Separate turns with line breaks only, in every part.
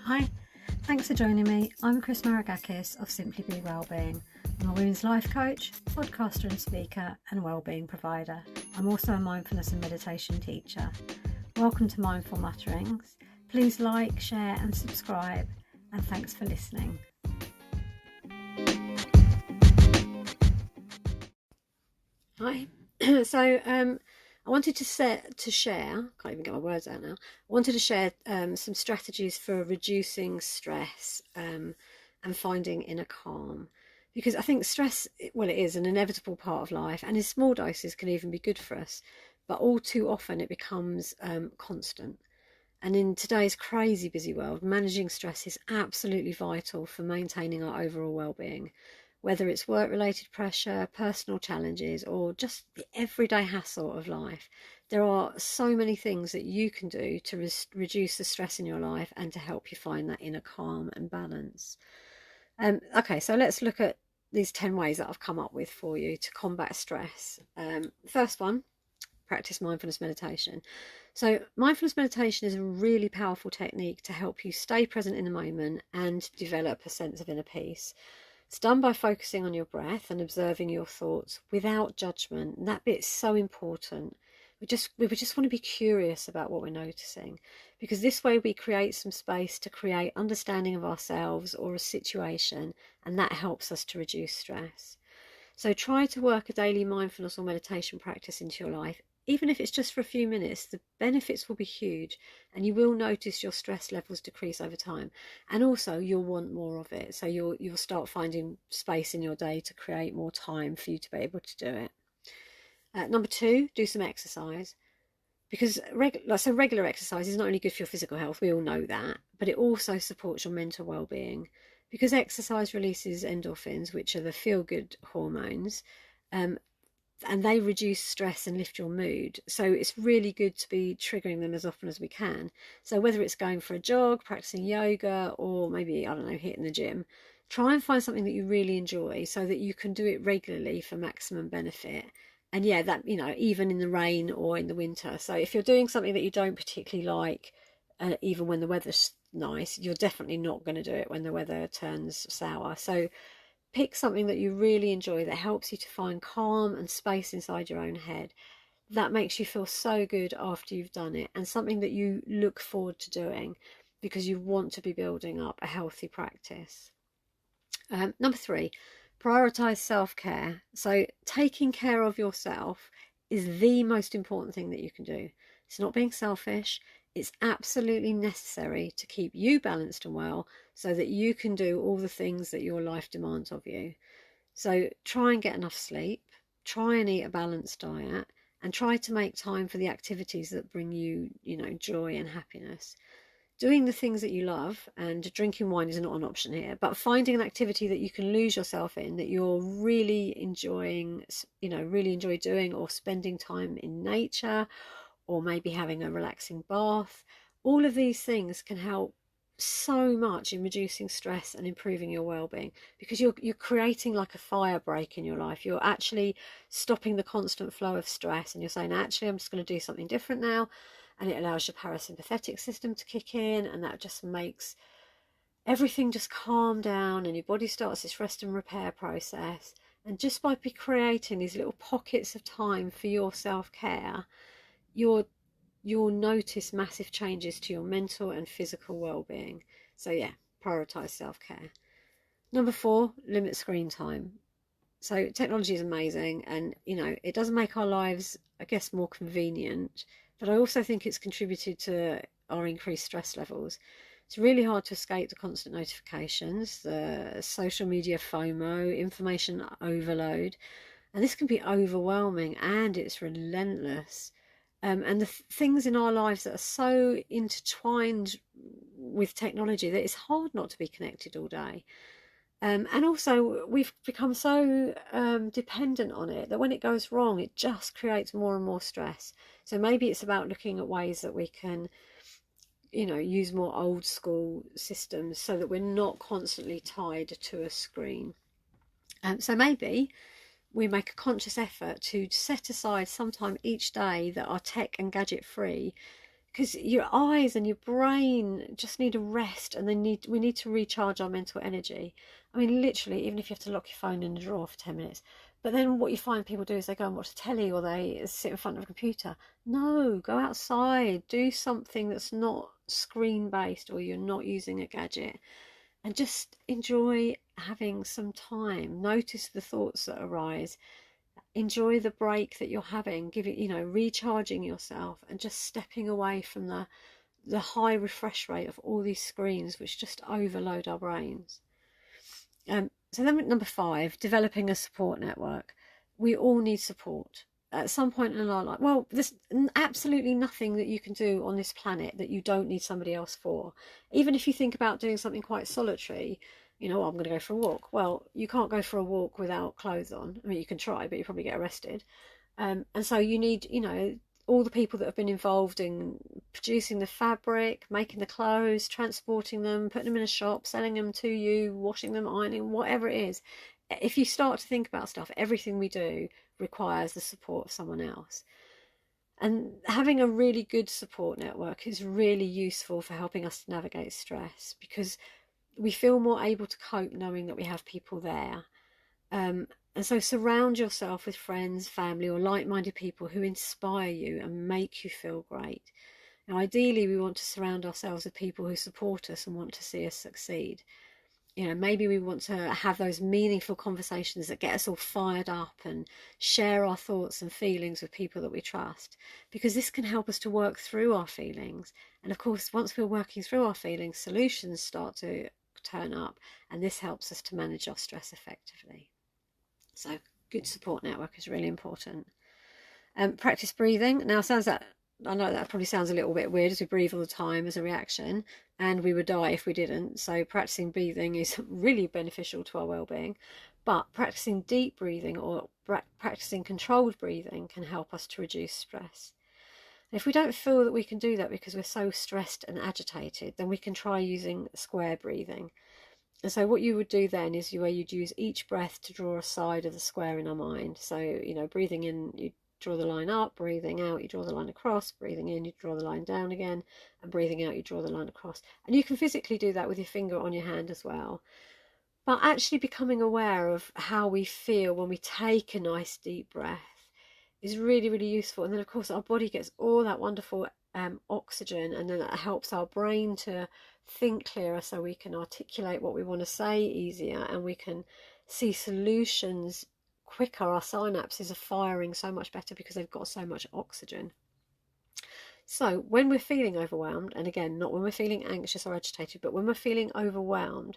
Hi, thanks for joining me. I'm Chris Maragkakis of Simply Be Wellbeing. I'm a women's life coach, podcaster and speaker, and wellbeing provider. I'm also a mindfulness and meditation teacher. Welcome to Mindful Mutterings. Please like, share and subscribe, and thanks for listening. Hi. So I wanted to share, can't even get my words out now. I wanted to share some strategies for reducing stress and finding inner calm. Because I think stress, well, it is an inevitable part of life, and in small doses can even be good for us. But all too often it becomes constant. And in today's crazy busy world, managing stress is absolutely vital for maintaining our overall well-being. Whether it's work-related pressure, personal challenges, or just the everyday hassle of life, there are so many things that you can do to reduce the stress in your life and to help you find that inner calm and balance. Okay, so let's look at these 10 ways that I've come up with for you to combat stress. First one, practice mindfulness meditation. So mindfulness meditation is a really powerful technique to help you stay present in the moment and develop a sense of inner peace. It's done by focusing on your breath and observing your thoughts without judgment. And that bit's so important. We just want to be curious about what we're noticing, because this way we create some space to create understanding of ourselves or a situation, and that helps us to reduce stress. So try to work a daily mindfulness or meditation practice into your life. Even if it's just for a few minutes, the benefits will be huge, and you will notice your stress levels decrease over time. And also you'll want more of it. So you'll start finding space in your day to create more time for you to be able to do it. Number 2, do some exercise. Because regular exercise is not only good for your physical health, we all know that, but it also supports your mental well-being. Because exercise releases endorphins, which are the feel-good hormones, and they reduce stress and lift your mood. So it's really good to be triggering them as often as we can. So whether it's going for a jog, practicing yoga, or maybe, I don't know, hitting the gym, try and find something that you really enjoy so that you can do it regularly for maximum benefit. And yeah, that, even in the rain or in the winter. So if you're doing something that you don't particularly like, even when the weather's nice, you're definitely not going to do it when the weather turns sour. So pick something that you really enjoy that helps you to find calm and space inside your own head. That makes you feel so good after you've done it, and something that you look forward to doing because you want to be building up a healthy practice. Number 3, prioritize self-care. So taking care of yourself is the most important thing that you can do. It's not being selfish. It's absolutely necessary to keep you balanced and well so that you can do all the things that your life demands of you. So try and get enough sleep, try and eat a balanced diet, and try to make time for the activities that bring you, joy and happiness. Doing the things that you love, and drinking wine is not an option here, but finding an activity that you can lose yourself in, that you're really enjoying, really enjoy doing, or spending time in nature, or maybe having a relaxing bath. All of these things can help so much in reducing stress and improving your well-being, because you're creating like a fire break in your life. You're actually stopping the constant flow of stress, and you're saying, actually, I'm just going to do something different now. And it allows your parasympathetic system to kick in, and that just makes everything just calm down, and your body starts its rest and repair process. And just by creating these little pockets of time for your self-care, you'll notice massive changes to your mental and physical well-being. So yeah, prioritize self-care. Number 4, limit screen time. So technology is amazing, and it does make our lives, I guess, more convenient, but I also think it's contributed to our increased stress levels. It's really hard to escape the constant notifications, the social media FOMO, information overload, and this can be overwhelming, and it's relentless. And the things in our lives that are so intertwined with technology that it's hard not to be connected all day. And also we've become so dependent on it that when it goes wrong, it just creates more and more stress. So maybe it's about looking at ways that we can, use more old school systems so that we're not constantly tied to a screen. So maybe we make a conscious effort to set aside some time each day that are tech and gadget free, because your eyes and your brain just need a rest, and we need to recharge our mental energy. I mean, literally, even if you have to lock your phone in a drawer for 10 minutes. But then what you find people do is they go and watch the telly, or they sit in front of a computer. No, go outside, do something that's not screen based, or you're not using a gadget, and just enjoy having some time. Notice the thoughts that arise. Enjoy the break that you're having, recharging yourself, and just stepping away from the high refresh rate of all these screens, which just overload our brains. So then, number 5, developing a support network. We all need support at some point in our life. Well, there's absolutely nothing that you can do on this planet that you don't need somebody else for. Even if you think about doing something quite solitary, I'm going to go for a walk. Well, you can't go for a walk without clothes on. I mean, you can try, but you probably get arrested. And so you need, all the people that have been involved in producing the fabric, making the clothes, transporting them, putting them in a shop, selling them to you, washing them, ironing, whatever it is. If you start to think about stuff, everything we do requires the support of someone else. And having a really good support network is really useful for helping us to navigate stress, because we feel more able to cope knowing that we have people there. And so surround yourself with friends, family, or like-minded people who inspire you and make you feel great. Now, ideally, we want to surround ourselves with people who support us and want to see us succeed. Maybe we want to have those meaningful conversations that get us all fired up and share our thoughts and feelings with people that we trust, because this can help us to work through our feelings. And of course, once we're working through our feelings, solutions start to turn up, and this helps us to manage our stress effectively. So good support network is really important. Practice breathing. Now, I know that probably sounds a little bit weird, as we breathe all the time as a reaction, and we would die if we didn't. So practicing breathing is really beneficial to our well-being. But practicing deep breathing or practicing controlled breathing can help us to reduce stress. And if we don't feel that we can do that because we're so stressed and agitated, then we can try using square breathing. And so what you would do then is where you'd use each breath to draw a side of the square in our mind. So, breathing in, you draw the line up, breathing out, you draw the line across, breathing in, you draw the line down again, and breathing out, you draw the line across. And you can physically do that with your finger on your hand as well. But actually becoming aware of how we feel when we take a nice deep breath is really, really useful. And then, of course, our body gets all that wonderful oxygen, and then that helps our brain to think clearer, so we can articulate what we want to say easier, and we can see solutions quicker. Our synapses are firing so much better because they've got so much oxygen. So when we're feeling overwhelmed, and again, not when we're feeling anxious or agitated, but when we're feeling overwhelmed,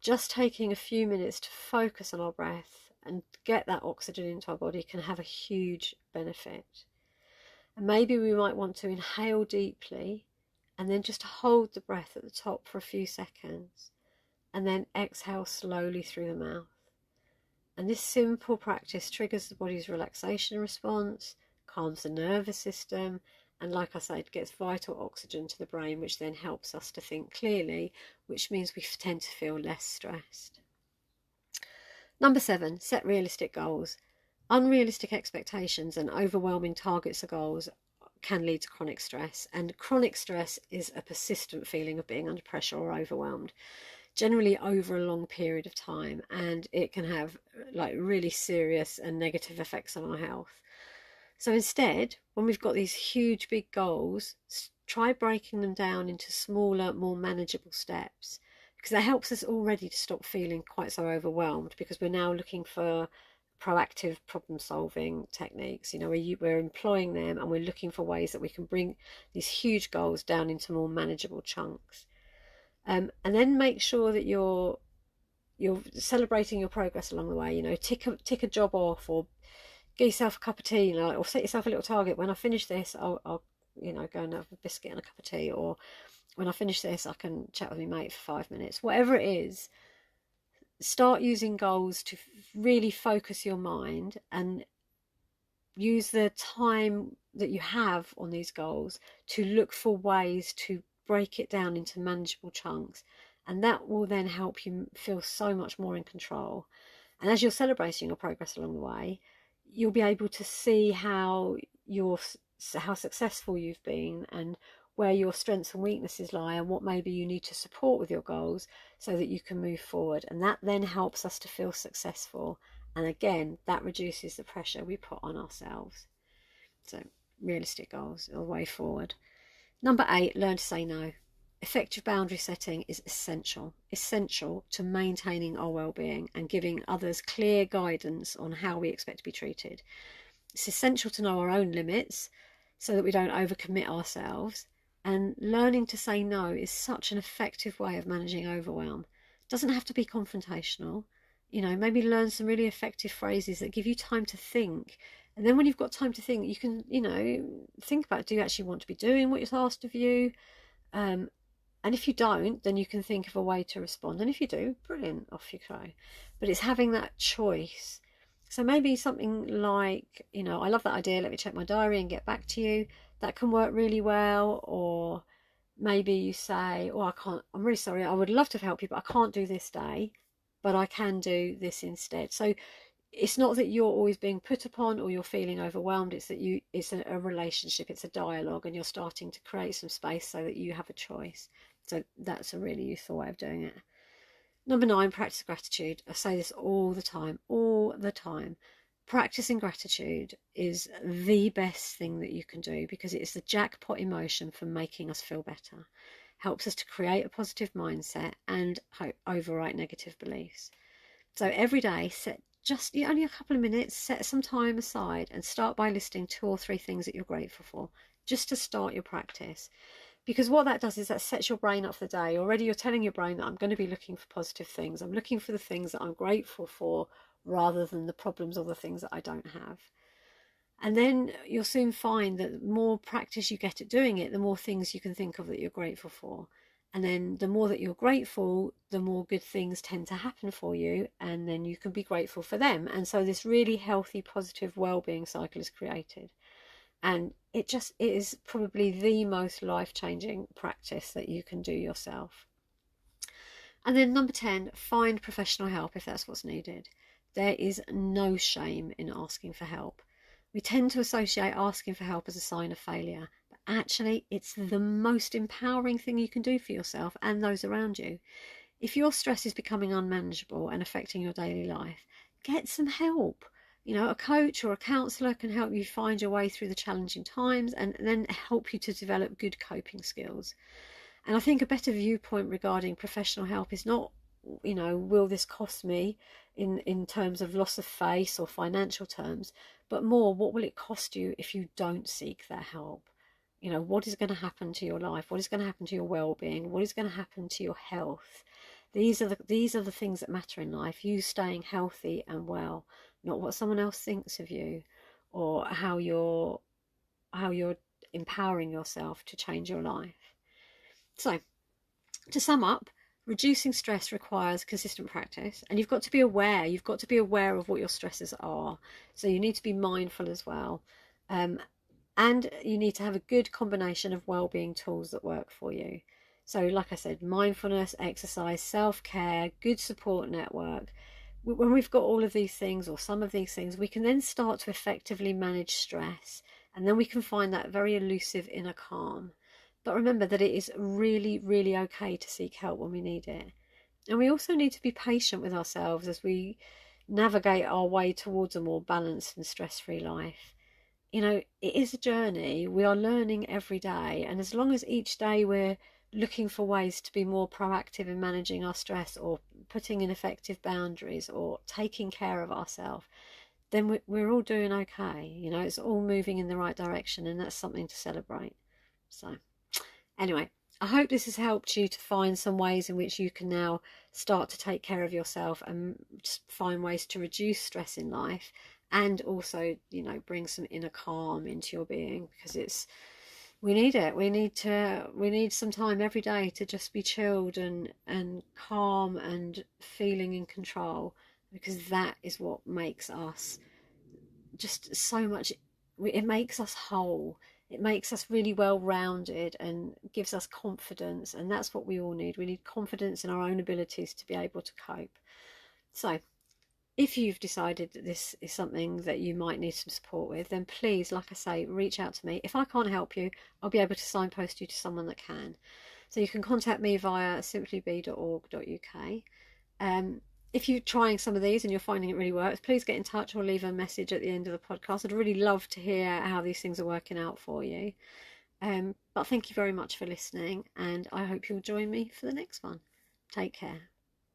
just taking a few minutes to focus on our breath and get that oxygen into our body can have a huge benefit. And maybe we might want to inhale deeply and then just hold the breath at the top for a few seconds, and then exhale slowly through the mouth. And this simple practice triggers the body's relaxation response, calms the nervous system, and like I said, gets vital oxygen to the brain, which then helps us to think clearly, which means we tend to feel less stressed. Number 7, set realistic goals. Unrealistic expectations and overwhelming targets or goals can lead to chronic stress, and chronic stress is a persistent feeling of being under pressure or overwhelmed, generally over a long period of time, and it can have really serious and negative effects on our health. So instead, when we've got these huge big goals, try breaking them down into smaller, more manageable steps, because that helps us already to stop feeling quite so overwhelmed, because we're now looking for proactive problem solving techniques. We're employing them, and we're looking for ways that we can bring these huge goals down into more manageable chunks. And then make sure that you're celebrating your progress along the way. Tick a job off, or get yourself a cup of tea, or set yourself a little target. When I finish this, I'll go and have a biscuit and a cup of tea, or when I finish this, I can chat with my mate for 5 minutes. Whatever it is, start using goals to really focus your mind, and use the time that you have on these goals to look for ways to break it down into manageable chunks, and that will then help you feel so much more in control. And as you're celebrating your progress along the way, you'll be able to see how successful you've been, and where your strengths and weaknesses lie and what maybe you need to support with your goals so that you can move forward. And that then helps us to feel successful. And again, that reduces the pressure we put on ourselves. So realistic goals are the way forward. Number 8, learn to say no. Effective boundary setting is essential to maintaining our well-being and giving others clear guidance on how we expect to be treated. It's essential to know our own limits so that we don't overcommit ourselves. And learning to say no is such an effective way of managing overwhelm. It doesn't have to be confrontational. Maybe learn some really effective phrases that give you time to think. And then when you've got time to think, you can, think about, do you actually want to be doing what is asked of you? And if you don't, then you can think of a way to respond. And if you do, brilliant, off you go. But it's having that choice. So maybe something like, I love that idea, let me check my diary and get back to you. That can work really well. Or maybe you say, I can't, I'm really sorry, I would love to help you, but I can't do this day, but I can do this instead. So it's not that you're always being put upon or you're feeling overwhelmed. It's that it's a relationship, it's a dialogue, and you're starting to create some space so that you have a choice. So that's a really useful way of doing it. Number 9, practice gratitude. I say this all the time. Practicing gratitude is the best thing that you can do because it's the jackpot emotion for making us feel better. Helps us to create a positive mindset and overwrite negative beliefs. So every day, set just only a couple of minutes, set some time aside and start by listing 2 or 3 things that you're grateful for, just to start your practice. Because what that does is that sets your brain up for the day. Already you're telling your brain that I'm going to be looking for positive things. I'm looking for the things that I'm grateful for rather than the problems or the things that I don't have. And then you'll soon find that the more practice you get at doing it, the more things you can think of that you're grateful for. And then the more that you're grateful, the more good things tend to happen for you, and then you can be grateful for them. And so this really healthy, positive well-being cycle is created. And it is probably the most life-changing practice that you can do yourself. And then number 10, find professional help if that's what's needed. There is no shame in asking for help. We tend to associate asking for help as a sign of failure, but actually it's the most empowering thing you can do for yourself and those around you. If your stress is becoming unmanageable and affecting your daily life, get some help. A coach or a counsellor can help you find your way through the challenging times and then help you to develop good coping skills. And I think a better viewpoint regarding professional help is not, will this cost me in terms of loss of face or financial terms, but more, what will it cost you if you don't seek that help? What is going to happen to your life? What is going to happen to your well-being? What is going to happen to your health? These are the things that matter in life. You staying healthy and well, not what someone else thinks of you or how you're empowering yourself to change your life. So, to sum up, reducing stress requires consistent practice, and you've got to be aware. You've got to be aware of what your stresses are. So you need to be mindful as well. And you need to have a good combination of well-being tools that work for you. So like I said, mindfulness, exercise, self-care, good support network. When we've got all of these things or some of these things, we can then start to effectively manage stress, and then we can find that very elusive inner calm. But remember that it is really, really okay to seek help when we need it. And we also need to be patient with ourselves as we navigate our way towards a more balanced and stress-free life. It is a journey. We are learning every day. And as long as each day we're looking for ways to be more proactive in managing our stress or putting in effective boundaries or taking care of ourselves, then we're all doing okay. It's all moving in the right direction, and that's something to celebrate. So anyway, I hope this has helped you to find some ways in which you can now start to take care of yourself and just find ways to reduce stress in life, and also, bring some inner calm into your being, because we need it. We need some time every day to just be chilled and calm and feeling in control, because that is what makes us just so much. It makes us whole. It makes us really well-rounded and gives us confidence, and that's what we all need. We need confidence in our own abilities to be able to cope. So If you've decided that this is something that you might need some support with, then please, like I say, reach out to me. If I can't help you, I'll be able to signpost you to someone that can. So you can contact me via simplybe.org.uk. If you're trying some of these and you're finding it really works, please get in touch or leave a message at the end of the podcast. I'd really love to hear how these things are working out for you. But thank you very much for listening, and I hope you'll join me for the next one. Take care.